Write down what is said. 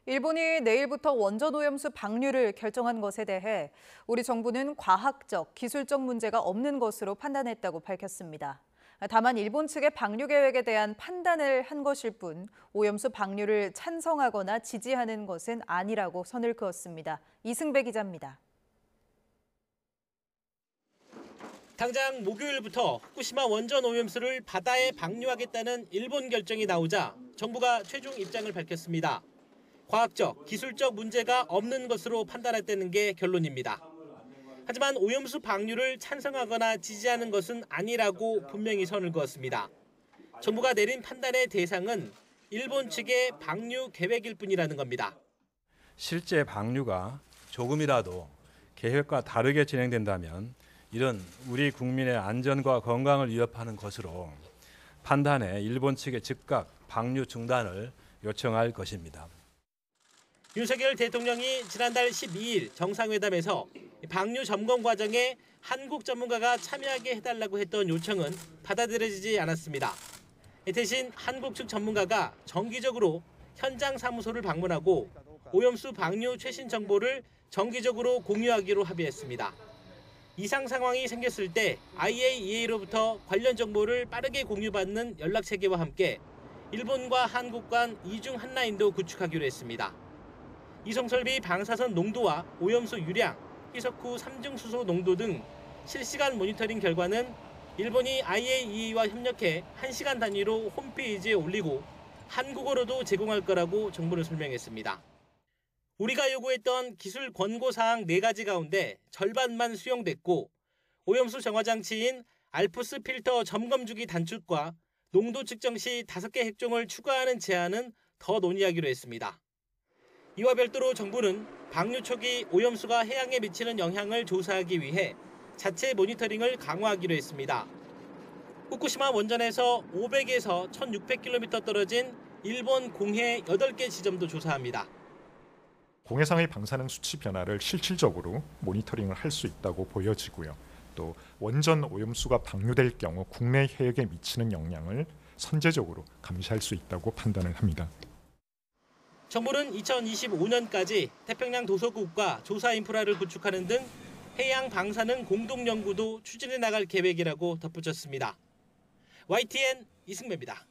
일본이 내일부터 원전 오염수 방류를 결정한 것에 대해 우리 정부는 과학적, 기술적 문제가 없는 것으로 판단했다고 밝혔습니다. 다만 일본 측의 방류 계획에 대한 판단을 한 것일 뿐 오염수 방류를 찬성하거나 지지하는 것은 아니라고 선을 그었습니다. 이승배 기자입니다. 당장 목요일부터 후쿠시마 원전 오염수를 바다에 방류하겠다는 일본 결정이 나오자 정부가 최종 입장을 밝혔습니다. 과학적, 기술적 문제가 없는 것으로 판단했다는 게 결론입니다. 하지만 오염수 방류를 찬성하거나 지지하는 것은 아니라고 분명히 선을 그었습니다. 정부가 내린 판단의 대상은 일본 측의 방류 계획일 뿐이라는 겁니다. 실제 방류가 조금이라도 계획과 다르게 진행된다면 이런 우리 국민의 안전과 건강을 위협하는 것으로 판단해 일본 측에 즉각 방류 중단을 요청할 것입니다. 윤석열 대통령이 지난달 12일 정상회담에서 방류 점검 과정에 한국 전문가가 참여하게 해달라고 했던 요청은 받아들여지지 않았습니다. 대신 한국 측 전문가가 정기적으로 현장 사무소를 방문하고 오염수 방류 최신 정보를 정기적으로 공유하기로 합의했습니다. 이상 상황이 생겼을 때 IAEA로부터 관련 정보를 빠르게 공유받는 연락체계와 함께 일본과 한국 간 이중 한 라인도 구축하기로 했습니다. 이송설비 방사선 농도와 오염수 유량, 희석 후 삼중수소 농도 등 실시간 모니터링 결과는 일본이 IAEA와 협력해 1시간 단위로 홈페이지에 올리고 한국어로도 제공할 거라고 정부는 설명했습니다. 우리가 요구했던 기술 권고사항 4가지 가운데 절반만 수용됐고 오염수 정화장치인 알프스 필터 점검 주기 단축과 농도 측정 시 5개 핵종을 추가하는 제안은 더 논의하기로 했습니다. 이와 별도로 정부는 방류 초기 오염수가 해양에 미치는 영향을 조사하기 위해 자체 모니터링을 강화하기로 했습니다. 후쿠시마 원전에서 500에서 1600km 떨어진 일본 공해 8개 지점도 조사합니다. 공해상의 방사능 수치 변화를 실질적으로 모니터링을 할 수 있다고 보여지고요. 또 원전 오염수가 방류될 경우 국내 해역에 미치는 영향을 선제적으로 감시할 수 있다고 판단을 합니다. 정부는 2025년까지 태평양 도서국과 조사 인프라를 구축하는 등 해양 방사능 공동 연구도 추진해 나갈 계획이라고 덧붙였습니다. YTN 이승배입니다.